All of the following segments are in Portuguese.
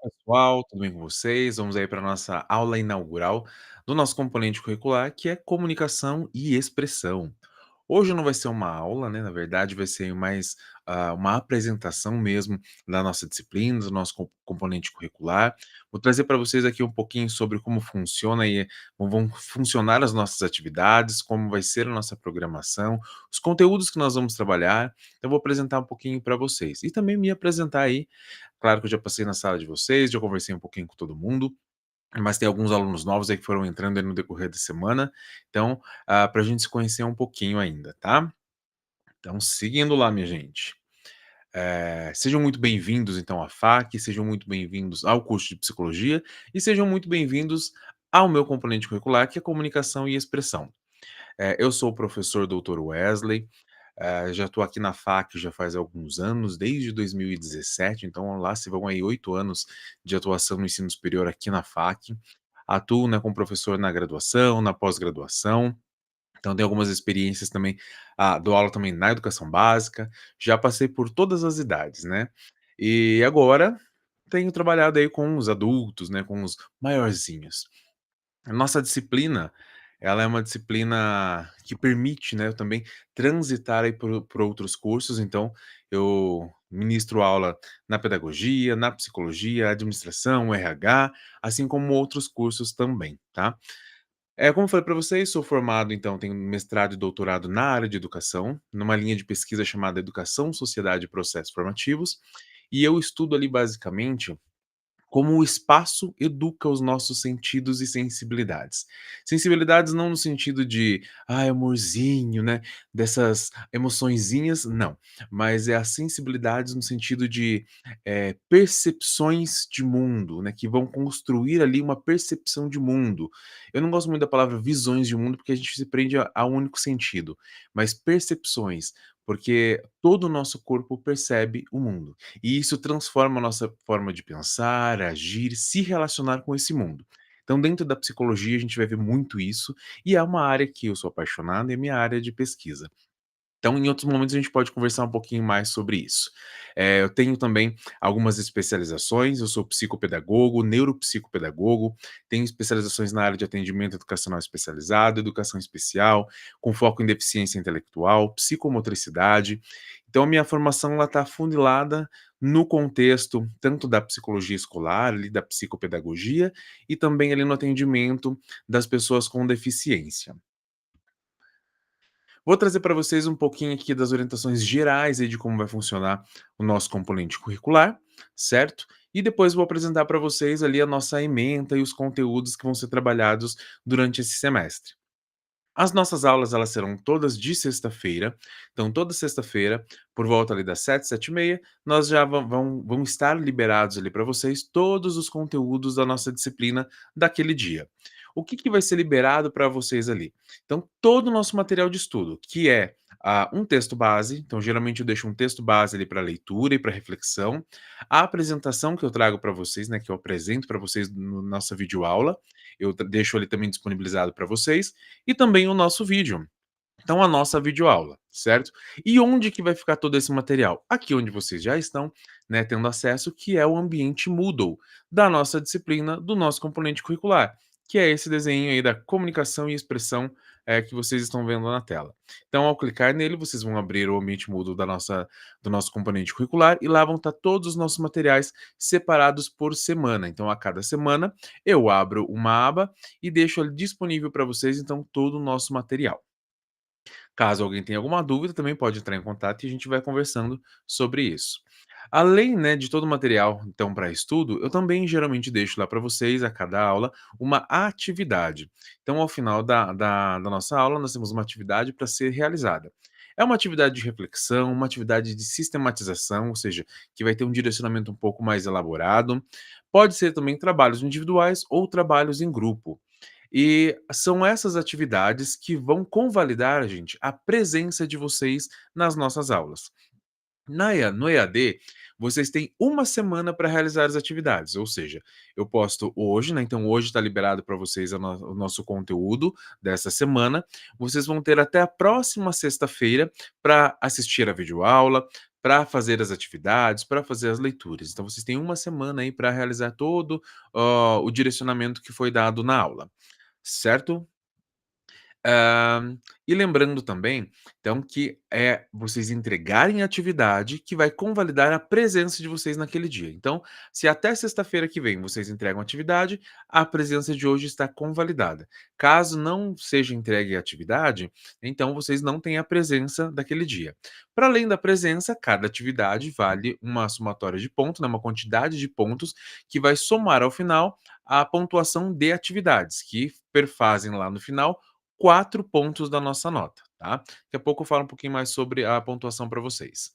Pessoal, tudo bem com vocês? Vamos aí para a nossa aula inaugural do nosso componente curricular, que é comunicação e expressão. Hoje não vai ser uma aula, né? Na verdade, vai ser mais uma apresentação mesmo da nossa disciplina, do nosso componente curricular. Vou trazer para vocês aqui um pouquinho sobre como funciona e como vão funcionar as nossas atividades, como vai ser a nossa programação, os conteúdos que nós vamos trabalhar. Então, eu vou apresentar um pouquinho para vocês e também me apresentar aí. Claro que eu já passei na sala de vocês, já conversei um pouquinho com todo mundo, mas tem alguns alunos novos aí que foram entrando aí no decorrer da semana, então, para a gente se conhecer um pouquinho ainda, tá? Então, seguindo lá, minha gente. Sejam muito bem-vindos, então, à FAC, sejam muito bem-vindos ao curso de Psicologia e sejam muito bem-vindos ao meu componente curricular, que é Comunicação e Expressão. Eu sou o professor doutor Wesley, já estou aqui na FAC já faz alguns anos, desde 2017, então lá se vão aí 8 anos de atuação no ensino superior aqui na FAC. Atuo, né, como professor na graduação, na pós-graduação, então tenho algumas experiências também, dou aula também na educação básica, já passei por todas as idades, né. E agora tenho trabalhado aí com os adultos, né, com os maiorzinhos. A nossa disciplina, ela é uma disciplina que permite, né, eu também transitar aí por outros cursos, então eu ministro aula na pedagogia, na psicologia, administração, RH, assim como outros cursos também, tá. Como eu falei para vocês, sou formado, então tenho mestrado e doutorado na área de educação, numa linha de pesquisa chamada Educação, Sociedade e Processos Formativos, e eu estudo ali basicamente como o espaço educa os nossos sentidos e sensibilidades. Sensibilidades não no sentido de, ai, amorzinho, né, dessas emoçõezinhas, não, mas é a sensibilidades no sentido de, percepções de mundo, né, que vão construir ali uma percepção de mundo. Eu não gosto muito da palavra visões de mundo, porque a gente se prende a um único sentido, mas percepções, porque todo o nosso corpo percebe o mundo. E isso transforma a nossa forma de pensar, agir, se relacionar com esse mundo. Então, dentro da psicologia, a gente vai ver muito isso, e é uma área que eu sou apaixonado e é minha área de pesquisa. Então, em outros momentos, a gente pode conversar um pouquinho mais sobre isso. Eu tenho também algumas especializações, eu sou psicopedagogo, neuropsicopedagogo, tenho especializações na área de atendimento educacional especializado, educação especial, com foco em deficiência intelectual, psicomotricidade. Então, a minha formação está funilada no contexto tanto da psicologia escolar, ali, da psicopedagogia, e também ali no atendimento das pessoas com deficiência. Vou trazer para vocês um pouquinho aqui das orientações gerais aí de como vai funcionar o nosso componente curricular, certo? E depois vou apresentar para vocês ali a nossa ementa e os conteúdos que vão ser trabalhados durante esse semestre. As nossas aulas elas serão todas de sexta-feira, então toda sexta-feira, por volta ali das 7, 7h30, nós já vão estar liberados ali para vocês todos os conteúdos da nossa disciplina daquele dia. O que vai ser liberado para vocês ali? Então, todo o nosso material de estudo, que é um texto base, então geralmente eu deixo um texto base ali para leitura e para reflexão, a apresentação que eu trago para vocês, né, que eu apresento para vocês na nossa videoaula, eu deixo ali também disponibilizado para vocês, e também o nosso vídeo. Então, a nossa videoaula, certo? E onde que vai ficar todo esse material? Aqui onde vocês já estão, né, tendo acesso, que é o ambiente Moodle da nossa disciplina, do nosso componente curricular, que é esse desenho aí da comunicação e expressão que vocês estão vendo na tela. Então, ao clicar nele, vocês vão abrir o ambiente Moodle do nosso componente curricular e lá vão estar todos os nossos materiais separados por semana. Então, a cada semana, eu abro uma aba e deixo ali disponível para vocês, então, todo o nosso material. Caso alguém tenha alguma dúvida, também pode entrar em contato e a gente vai conversando sobre isso. Além, né, de todo o material, então, para estudo, eu também geralmente deixo lá para vocês, a cada aula, uma atividade. Então, ao final da nossa aula, nós temos uma atividade para ser realizada. É uma atividade de reflexão, uma atividade de sistematização, ou seja, que vai ter um direcionamento um pouco mais elaborado. Pode ser também trabalhos individuais ou trabalhos em grupo. E são essas atividades que vão convalidar, gente, a presença de vocês nas nossas aulas. No EAD, vocês têm uma semana para realizar as atividades, ou seja, eu posto hoje, né? Então hoje está liberado para vocês o nosso conteúdo dessa semana. Vocês vão ter até a próxima sexta-feira para assistir a videoaula, para fazer as atividades, para fazer as leituras. Então vocês têm uma semana aí para realizar todo, o direcionamento que foi dado na aula, certo? E lembrando também, então, que é vocês entregarem a atividade que vai convalidar a presença de vocês naquele dia. Então, se até sexta-feira que vem vocês entregam a atividade, a presença de hoje está convalidada. Caso não seja entregue a atividade, então vocês não têm a presença daquele dia. Para além da presença, cada atividade vale uma somatória de pontos, né, uma quantidade de pontos que vai somar ao final a pontuação de atividades, que perfazem lá no final 4 pontos da nossa nota, tá. Daqui a pouco eu falo um pouquinho mais sobre a pontuação para vocês.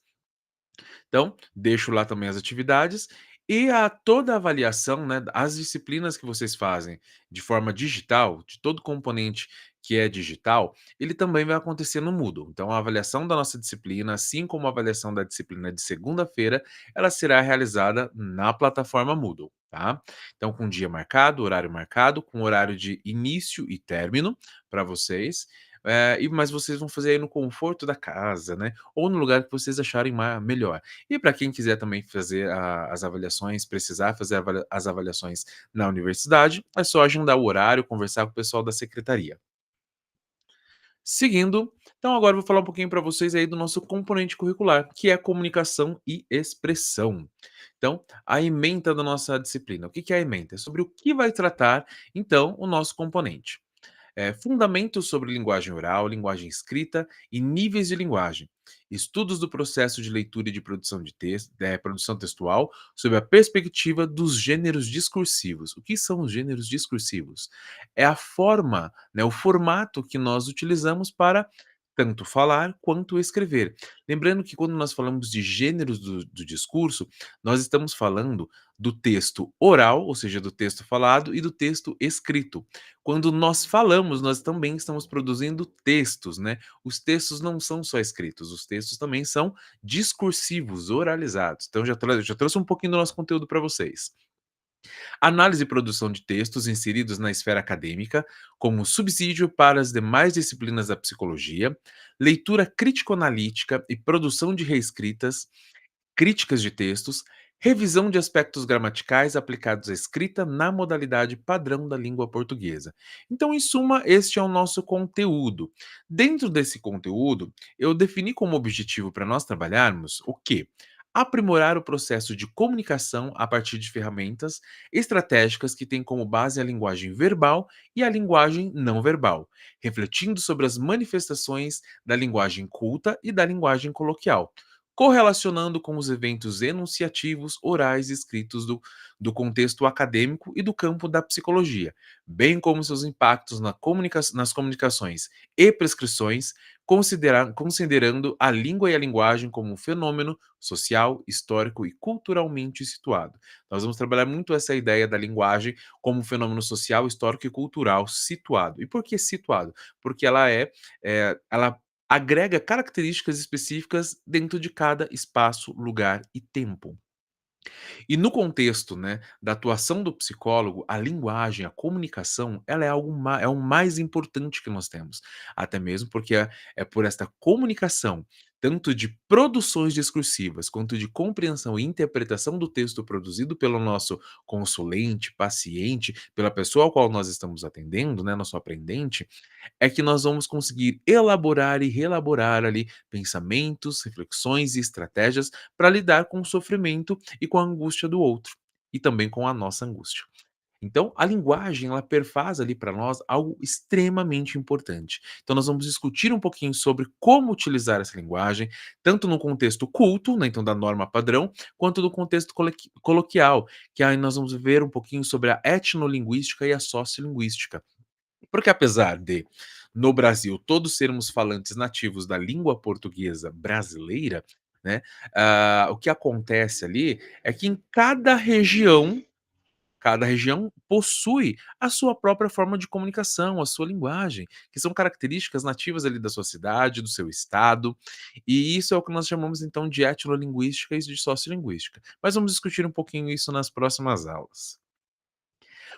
Então, deixo lá também as atividades e a toda a avaliação, né, as disciplinas que vocês fazem de forma digital, de todo componente que é digital, ele também vai acontecer no Moodle. Então, a avaliação da nossa disciplina, assim como a avaliação da disciplina de segunda-feira, ela será realizada na plataforma Moodle, tá? Então, com dia marcado, com horário de início e término para vocês. Mas vocês vão fazer aí no conforto da casa, né? Ou no lugar que vocês acharem melhor. E para quem quiser também fazer as avaliações, precisar fazer as avaliações na universidade, é só agendar o horário, conversar com o pessoal da secretaria. Seguindo, então agora eu vou falar um pouquinho para vocês aí do nosso componente curricular, que é comunicação e expressão. Então, a ementa da nossa disciplina. O que que é a ementa? É sobre o que vai tratar, então, o nosso componente. Fundamentos sobre linguagem oral, linguagem escrita e níveis de linguagem. Estudos do processo de leitura e de produção de texto, produção textual, sob a perspectiva dos gêneros discursivos. O que são os gêneros discursivos? É a forma, né, o formato que nós utilizamos para tanto falar quanto escrever. Lembrando que quando nós falamos de gêneros do discurso, nós estamos falando do texto oral, ou seja, do texto falado, e do texto escrito. Quando nós falamos, nós também estamos produzindo textos, né? Os textos não são só escritos, os textos também são discursivos, oralizados. Então já trouxe um pouquinho do nosso conteúdo para vocês. Análise e produção de textos inseridos na esfera acadêmica, como subsídio para as demais disciplinas da psicologia, leitura crítico-analítica e produção de reescritas, críticas de textos, revisão de aspectos gramaticais aplicados à escrita na modalidade padrão da língua portuguesa. Então, em suma, este é o nosso conteúdo. Dentro desse conteúdo, eu defini como objetivo para nós trabalharmos o quê? Aprimorar o processo de comunicação a partir de ferramentas estratégicas que têm como base a linguagem verbal e a linguagem não verbal, refletindo sobre as manifestações da linguagem culta e da linguagem coloquial, correlacionando com os eventos enunciativos, orais e escritos do contexto acadêmico e do campo da psicologia, bem como seus impactos nas comunicações e prescrições, considerando a língua e a linguagem como um fenômeno social, histórico e culturalmente situado. Nós vamos trabalhar muito essa ideia da linguagem como um fenômeno social, histórico e cultural situado. E por que situado? Porque ela agrega características específicas dentro de cada espaço, lugar e tempo. E no contexto, né, da atuação do psicólogo, a linguagem, a comunicação, ela é é o mais importante que nós temos. Até mesmo porque é por esta comunicação, tanto de produções discursivas, quanto de compreensão e interpretação do texto produzido pelo nosso consulente, paciente, pela pessoa ao qual nós estamos atendendo, né, nosso aprendente, é que nós vamos conseguir elaborar e reelaborar ali pensamentos, reflexões e estratégias para lidar com o sofrimento e com a angústia do outro, e também com a nossa angústia. Então, a linguagem, ela perfaz ali para nós algo extremamente importante. Então, nós vamos discutir um pouquinho sobre como utilizar essa linguagem, tanto no contexto culto, né, então da norma padrão, quanto no contexto coloquial, que aí nós vamos ver um pouquinho sobre a etnolinguística e a sociolinguística. Porque apesar de, no Brasil, todos sermos falantes nativos da língua portuguesa brasileira, né, o que acontece ali é que em cada região possui a sua própria forma de comunicação, a sua linguagem, que são características nativas ali da sua cidade, do seu estado, e isso é o que nós chamamos então de etnolinguística e de sociolinguística. Mas vamos discutir um pouquinho isso nas próximas aulas.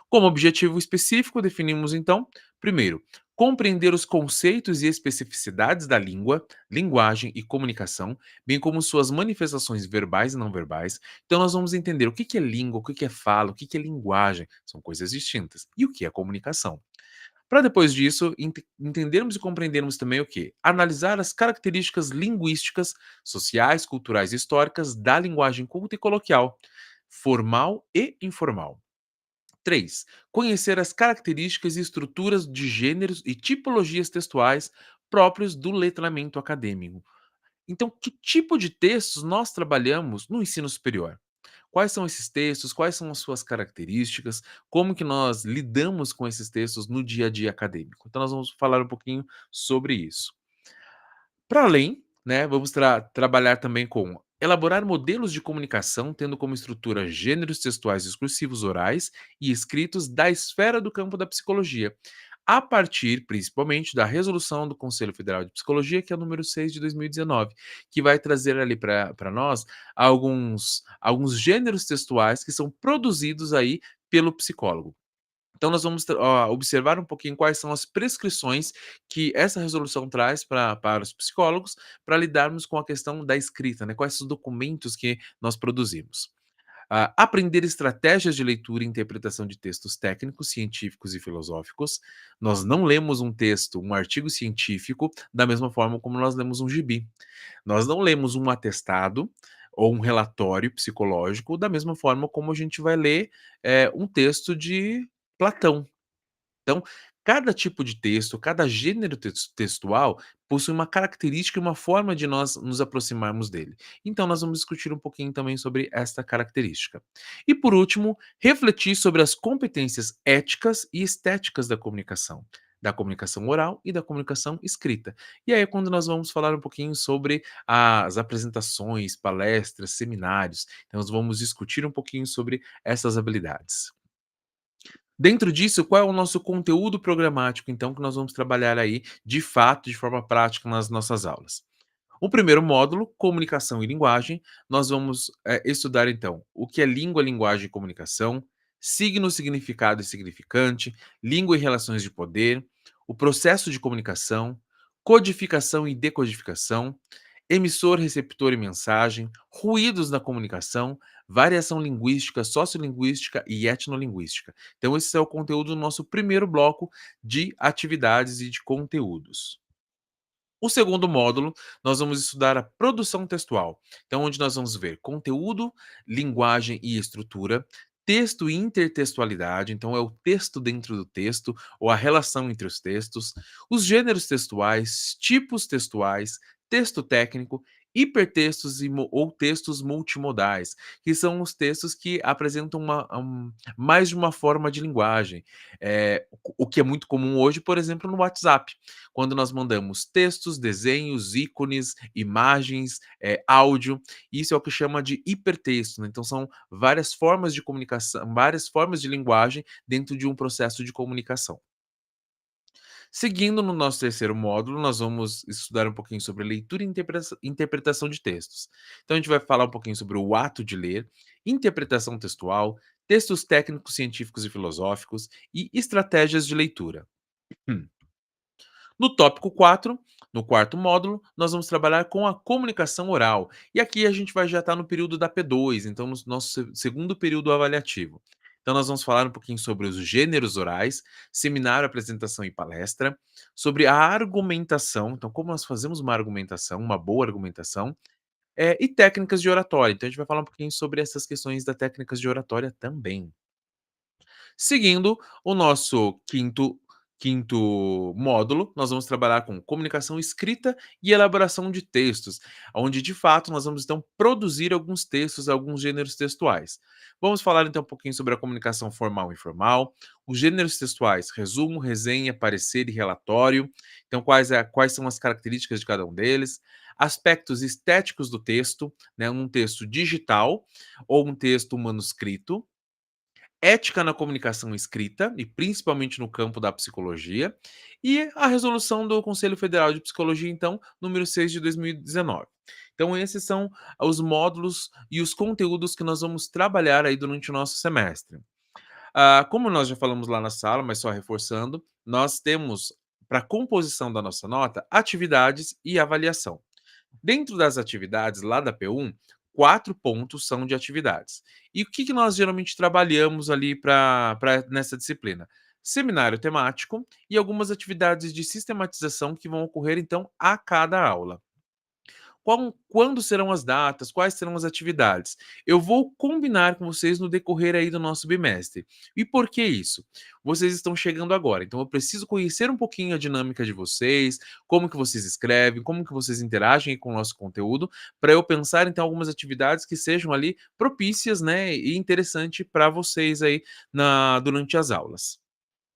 Como objetivo específico, definimos então, primeiro, compreender os conceitos e especificidades da língua, linguagem e comunicação, bem como suas manifestações verbais e não verbais. Então, nós vamos entender o que é língua, o que é fala, o que é linguagem, são coisas distintas, e o que é comunicação. Para depois disso, entendermos e compreendermos também o que? Analisar as características linguísticas, sociais, culturais e históricas da linguagem culta e coloquial, formal e informal. 3. Conhecer as características e estruturas de gêneros e tipologias textuais próprios do letramento acadêmico. Então, que tipo de textos nós trabalhamos no ensino superior? Quais são esses textos? Quais são as suas características? Como que nós lidamos com esses textos no dia a dia acadêmico? Então, nós vamos falar um pouquinho sobre isso. Para além, né, vamos trabalhar também com elaborar modelos de comunicação, tendo como estrutura gêneros textuais discursivos orais e escritos da esfera do campo da psicologia, a partir, principalmente, da resolução do Conselho Federal de Psicologia, que é o número 6 de 2019, que vai trazer ali para nós alguns gêneros textuais que são produzidos aí pelo psicólogo. Então nós vamos observar um pouquinho quais são as prescrições que essa resolução traz para os psicólogos, para lidarmos com a questão da escrita, né, quais são os documentos que nós produzimos. Aprender estratégias de leitura e interpretação de textos técnicos, científicos e filosóficos. Nós não lemos um texto, um artigo científico, da mesma forma como nós lemos um gibi. Nós não lemos um atestado ou um relatório psicológico da mesma forma como a gente vai ler, um texto de Platão. Então, cada tipo de texto, cada gênero textual possui uma característica e uma forma de nós nos aproximarmos dele. Então, nós vamos discutir um pouquinho também sobre esta característica. E por último, refletir sobre as competências éticas e estéticas da comunicação oral e da comunicação escrita. E aí é quando nós vamos falar um pouquinho sobre as apresentações, palestras, seminários. Então, nós vamos discutir um pouquinho sobre essas habilidades. Dentro disso, qual é o nosso conteúdo programático, então, que nós vamos trabalhar aí, de fato, de forma prática nas nossas aulas? O primeiro módulo, comunicação e linguagem, nós vamos estudar, então, o que é língua, linguagem e comunicação, signo, significado e significante, língua e relações de poder, o processo de comunicação, codificação e decodificação, emissor, receptor e mensagem, ruídos na comunicação, variação linguística, sociolinguística e etnolinguística. Então, esse é o conteúdo do nosso primeiro bloco de atividades e de conteúdos. O segundo módulo, nós vamos estudar a produção textual. Então, onde nós vamos ver conteúdo, linguagem e estrutura, texto e intertextualidade, então é o texto dentro do texto, ou a relação entre os textos, os gêneros textuais, tipos textuais, texto técnico, hipertextos ou textos multimodais, que são os textos que apresentam mais de uma forma de linguagem. O que é muito comum hoje, por exemplo, no WhatsApp quando nós mandamos textos, desenhos, ícones, imagens, áudio. Isso é o que chama de hipertexto, né? Então são várias formas de comunicação, várias formas de linguagem dentro de um processo de comunicação. Seguindo no nosso terceiro módulo, nós vamos estudar um pouquinho sobre leitura e interpretação de textos. Então a gente vai falar um pouquinho sobre o ato de ler, interpretação textual, textos técnicos, científicos e filosóficos e estratégias de leitura. Hum. No tópico 4, no quarto módulo, nós vamos trabalhar com a comunicação oral. E aqui a gente vai já estar no período da P2, então no nosso segundo período avaliativo. Então nós vamos falar um pouquinho sobre os gêneros orais, seminário, apresentação e palestra, sobre a argumentação, então como nós fazemos uma argumentação, uma boa argumentação, e técnicas de oratória. Então a gente vai falar um pouquinho sobre essas questões da técnicas de oratória também. Seguindo o nosso quinto módulo, nós vamos trabalhar com comunicação escrita e elaboração de textos, onde de fato nós vamos então produzir alguns textos, alguns gêneros textuais. Vamos falar então um pouquinho sobre a comunicação formal e informal, os gêneros textuais, resumo, resenha, parecer e relatório. Então, quais são as características de cada um deles? Aspectos estéticos do texto, né, um texto digital ou um texto manuscrito, ética na comunicação escrita, e principalmente no campo da psicologia, e a resolução do Conselho Federal de Psicologia, então, número 6 de 2019. Então, esses são os módulos e os conteúdos que nós vamos trabalhar aí durante o nosso semestre. Como nós já falamos lá na sala, mas só reforçando, nós temos para composição da nossa nota, atividades e avaliação. Dentro das atividades lá da P1, 4 pontos são de atividades. E o que que nós geralmente trabalhamos ali para nessa disciplina? Seminário temático e algumas atividades de sistematização que vão ocorrer, então, a cada aula. Quando serão as datas? Quais serão as atividades? Eu vou combinar com vocês no decorrer aí do nosso bimestre. E por que isso? Vocês estão chegando agora, então eu preciso conhecer um pouquinho a dinâmica de vocês, como que vocês escrevem, como que vocês interagem com o nosso conteúdo, para eu pensar então algumas atividades que sejam ali propícias, né, e interessante para vocês aí durante as aulas.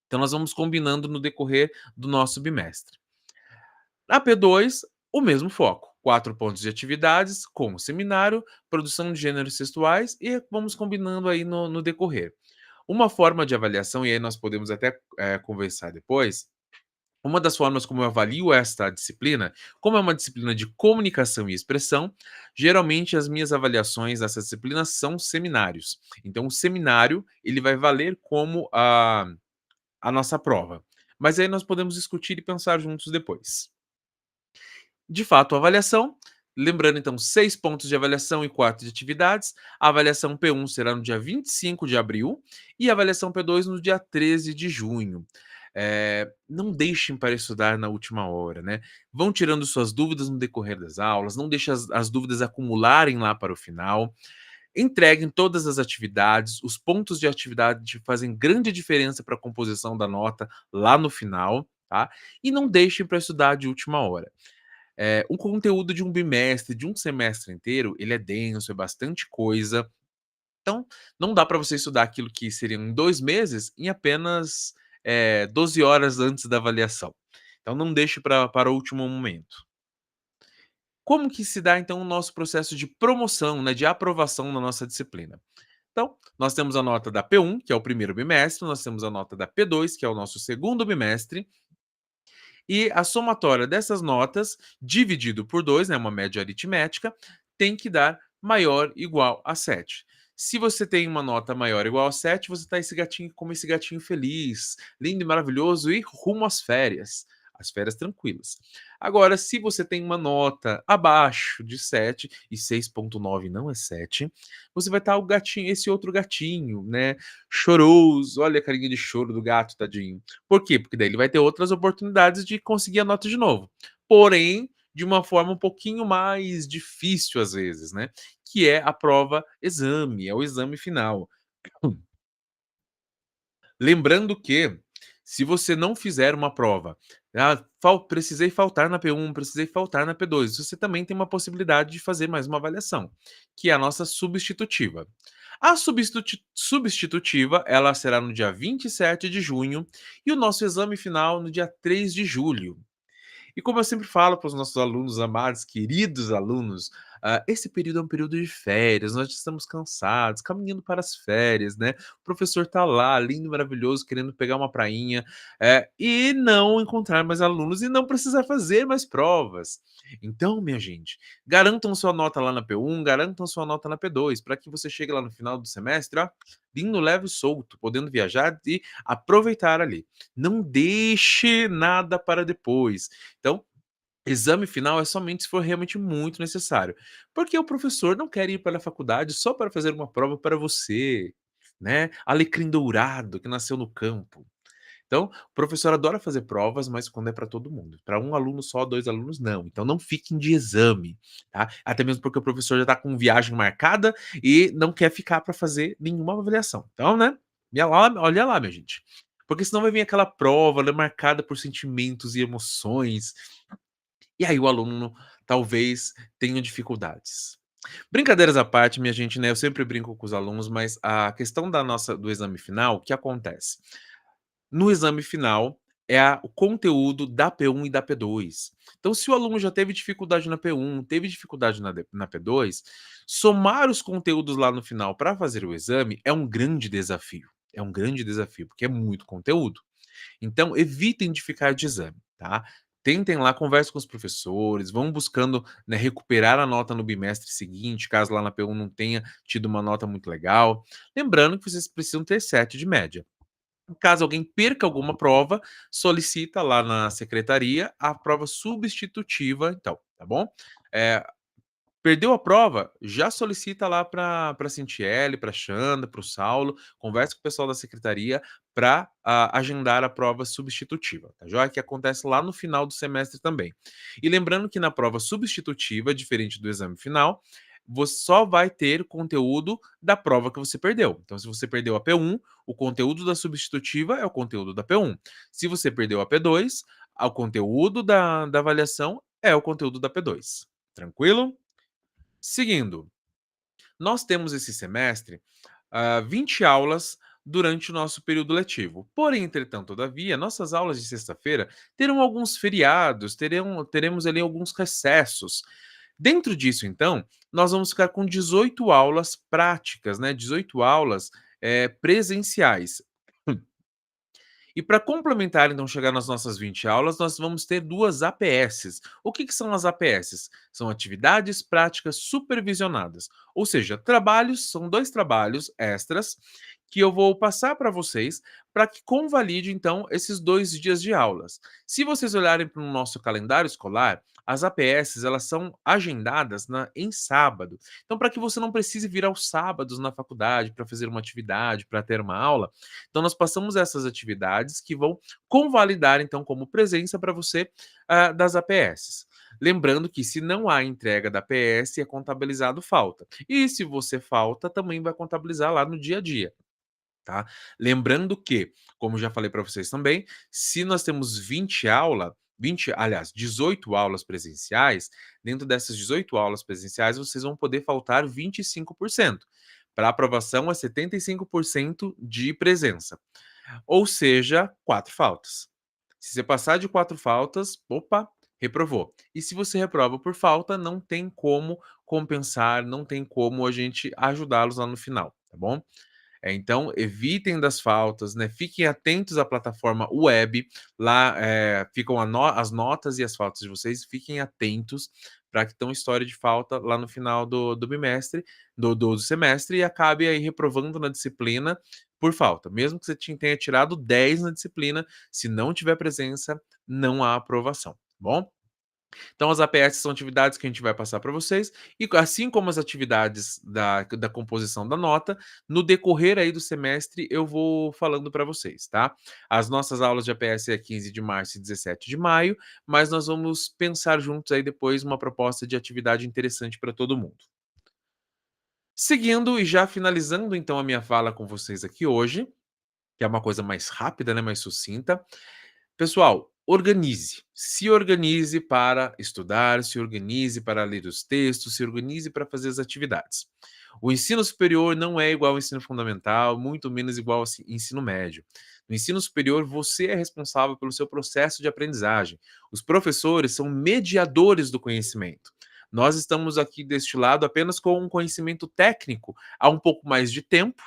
Então nós vamos combinando no decorrer do nosso bimestre. Na P2, o mesmo foco. 4 pontos de atividades, como seminário, produção de gêneros textuais e vamos combinando aí no decorrer. Uma forma de avaliação, e aí nós podemos até conversar depois, uma das formas como eu avalio esta disciplina, como é uma disciplina de comunicação e expressão, geralmente as minhas avaliações dessa disciplina são seminários. Então, o seminário ele vai valer como a nossa prova. Mas aí nós podemos discutir e pensar juntos depois. De fato, a avaliação, lembrando então 6 pontos de avaliação e 4 de atividades. A avaliação P1 será no dia 25 de abril e a avaliação P2 no dia 13 de junho. Não deixem para estudar na última hora, né? Vão tirando suas dúvidas no decorrer das aulas, não deixem as dúvidas acumularem lá para o final. Entreguem todas as atividades, os pontos de atividade fazem grande diferença para a composição da nota lá no final, tá? E não deixem para estudar de última hora. O conteúdo de um bimestre, de um semestre inteiro, ele é denso, é bastante coisa. Então, não dá para você estudar aquilo que seriam em 2 meses em apenas, 12 horas antes da avaliação. Então não deixe para o último momento. Como que se dá então o nosso processo de promoção, né, de aprovação na nossa disciplina? Então, nós temos a nota da P1, que é o primeiro bimestre, nós temos a nota da P2, que é o nosso segundo bimestre, e a somatória dessas notas, dividido por 2, né, uma média aritmética, tem que dar maior ou igual a 7. Se você tem uma nota maior ou igual a 7, você está esse gatinho como esse gatinho feliz, lindo e maravilhoso e rumo às férias. As férias tranquilas. Agora, se você tem uma nota abaixo de 7 e 6,9 não é 7, você vai estar o gatinho, esse outro gatinho, né? Choroso. Olha a carinha de choro do gato, tadinho. Por quê? Porque daí ele vai ter outras oportunidades de conseguir a nota de novo. Porém, de uma forma um pouquinho mais difícil às vezes, né? Que é a prova exame, é o exame final. Lembrando que, se você não fizer uma prova, precisei faltar na P1, precisei faltar na P2, você também tem uma possibilidade de fazer mais uma avaliação, que é a nossa substitutiva. A substitutiva, ela será no dia 27 de junho e o nosso exame final no dia 3 de julho. E como eu sempre falo para os nossos alunos amados, queridos alunos, esse período é um período de férias, nós estamos cansados, caminhando para as férias, né? O professor está lá, lindo, maravilhoso, querendo pegar uma prainha, e não encontrar mais alunos e não precisar fazer mais provas. Então, minha gente, garantam sua nota lá na P1, garantam sua nota na P2, para que você chegue lá no final do semestre, ó, lindo, leve e solto, podendo viajar e aproveitar ali. Não deixe nada para depois. Então, exame final é somente se for realmente muito necessário, porque o professor não quer ir para a faculdade só para fazer uma prova para você, né, alecrim dourado que nasceu no campo. Então, o professor adora fazer provas, mas quando é para todo mundo. Para um aluno só, 2 alunos, não. Então não fiquem de exame, tá. Até mesmo porque o professor já está com viagem marcada e não quer ficar para fazer nenhuma avaliação. Então, né, olha lá, minha gente. Porque senão vai vir aquela prova, né, marcada por sentimentos e emoções, e aí o aluno talvez tenha dificuldades. Brincadeiras à parte, minha gente, né, eu sempre brinco com os alunos, mas a questão do exame final, o que acontece? No exame final, o conteúdo da P1 e da P2. Então, se o aluno já teve dificuldade na P1, teve dificuldade na P2, somar os conteúdos lá no final para fazer o exame é um grande desafio. É um grande desafio, porque é muito conteúdo. Então, evitem de ficar de exame, tá? Tentem lá, converse com os professores, vão buscando, né, recuperar a nota no bimestre seguinte, caso lá na P1 não tenha tido uma nota muito legal. Lembrando que vocês precisam ter 7 de média. Caso alguém perca alguma prova, solicita lá na secretaria a prova substitutiva então, tá bom? Eh, Perdeu a prova, já solicita lá para a Cintiele, pra Xanda, para o Saulo, conversa com o pessoal da secretaria para agendar a prova substitutiva, tá joia? Que acontece lá no final do semestre também. E lembrando que na prova substitutiva, diferente do exame final, você só vai ter conteúdo da prova que você perdeu. Então, se você perdeu a P1, o conteúdo da substitutiva é o conteúdo da P1. Se você perdeu a P2, o conteúdo da avaliação é o conteúdo da P2. Tranquilo? Seguindo, nós temos esse semestre 20 aulas durante o nosso período letivo. Porém, entretanto, todavia, nossas aulas de sexta-feira terão alguns feriados, teremos ali alguns recessos. Dentro disso, então, nós vamos ficar com 18 aulas práticas, né? 18 aulas presenciais. E para complementar, então, chegar nas nossas 20 aulas, nós vamos ter 2 APSs. O que que são as APSs? São atividades práticas supervisionadas, ou seja, trabalhos são 2 trabalhos extras que eu vou passar para vocês, para que convalide, então, esses 2 dias de aulas. Se vocês olharem para o nosso calendário escolar, as APSs, elas são agendadas em sábado. Então, para que você não precise vir aos sábados na faculdade para fazer uma atividade, para ter uma aula, então, nós passamos essas atividades que vão convalidar, então, como presença para você das APSs. Lembrando que se não há entrega da PS, é contabilizado falta. E se você falta, também vai contabilizar lá no dia a dia. Tá? Lembrando que, como já falei para vocês também, se nós temos 18 aulas presenciais, dentro dessas 18 aulas presenciais, vocês vão poder faltar 25%. Para aprovação é 75% de presença. Ou seja, 4 faltas. Se você passar de 4 faltas, opa, reprovou. E se você reprova por falta, não tem como compensar, não tem como a gente ajudá-los lá no final, tá bom? Então, evitem das faltas, né? Fiquem atentos à plataforma web, lá ficam as notas e as faltas de vocês, fiquem atentos para que tenha história de falta lá no final do bimestre, do semestre, e acabe aí reprovando na disciplina por falta. Mesmo que você tenha tirado 10 na disciplina, se não tiver presença, não há aprovação, tá bom? Então, as APS são atividades que a gente vai passar para vocês, e assim como as atividades da composição da nota, no decorrer aí do semestre eu vou falando para vocês, tá? As nossas aulas de APS é 15 de março e 17 de maio, mas nós vamos pensar juntos aí depois uma proposta de atividade interessante para todo mundo. Seguindo e já finalizando então a minha fala com vocês aqui hoje, que é uma coisa mais rápida, né, mais sucinta. Pessoal, organize. Se organize para estudar, se organize para ler os textos, se organize para fazer as atividades. O ensino superior não é igual ao ensino fundamental, muito menos igual ao ensino médio. No ensino superior, você é responsável pelo seu processo de aprendizagem. Os professores são mediadores do conhecimento. Nós estamos aqui deste lado apenas com um conhecimento técnico há um pouco mais de tempo,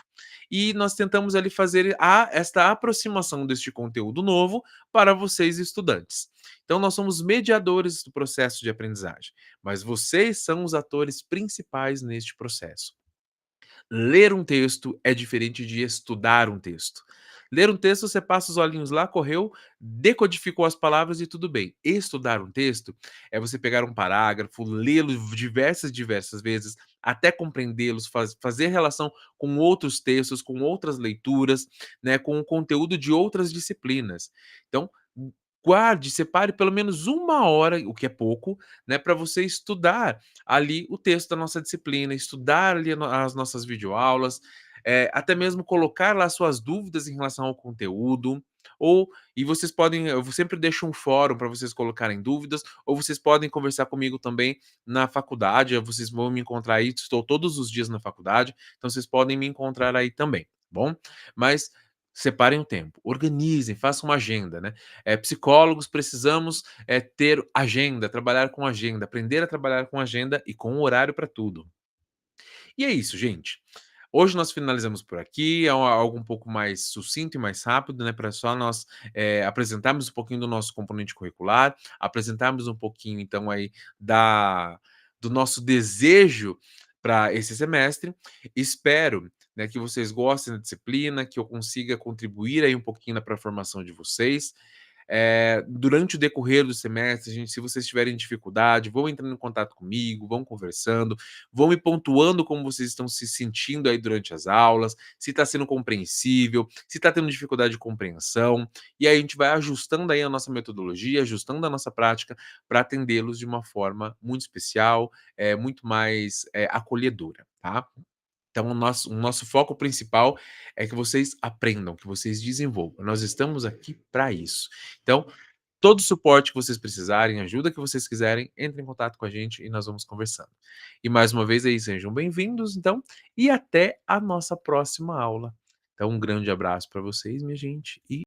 e nós tentamos ali fazer esta aproximação deste conteúdo novo para vocês estudantes. Então nós somos mediadores do processo de aprendizagem, mas vocês são os atores principais neste processo. Ler um texto é diferente de estudar um texto. Ler um texto, você passa os olhinhos lá, correu, decodificou as palavras e tudo bem. Estudar um texto é você pegar um parágrafo, lê-lo diversas vezes, até compreendê-los, fazer relação com outros textos, com outras leituras, né, com o conteúdo de outras disciplinas. Então, guarde, separe pelo menos 1 hora, o que é pouco, né, para você estudar ali o texto da nossa disciplina, estudar ali as nossas videoaulas, até mesmo colocar lá suas dúvidas em relação ao conteúdo, ou e vocês podem eu sempre deixo um fórum para vocês colocarem dúvidas, ou vocês podem conversar comigo também na faculdade, vocês vão me encontrar aí, estou todos os dias na faculdade, então vocês podem me encontrar aí também, tá bom? Mas separem o tempo, organizem, façam uma agenda, né? Psicólogos precisamos ter agenda, trabalhar com agenda, aprender a trabalhar com agenda e com horário para tudo. E é isso, gente. Hoje nós finalizamos por aqui, é algo um pouco mais sucinto e mais rápido, né, para só nós, apresentarmos um pouquinho do nosso componente curricular, apresentarmos um pouquinho então aí da do nosso desejo para esse semestre. Espero, né, que vocês gostem da disciplina, que eu consiga contribuir aí um pouquinho para a formação de vocês. Durante o decorrer do semestre, gente, se vocês tiverem dificuldade, vão entrando em contato comigo, vão conversando, vão me pontuando como vocês estão se sentindo aí durante as aulas, se está sendo compreensível, se está tendo dificuldade de compreensão, e aí a gente vai ajustando aí a nossa metodologia, ajustando a nossa prática para atendê-los de uma forma muito especial, muito mais acolhedora, tá? Então, o nosso foco principal é que vocês aprendam, que vocês desenvolvam. Nós estamos aqui para isso. Então, todo o suporte que vocês precisarem, ajuda que vocês quiserem, entre em contato com a gente e nós vamos conversando. E mais uma vez aí, sejam bem-vindos, então, e até a nossa próxima aula. Então, um grande abraço para vocês, minha gente, e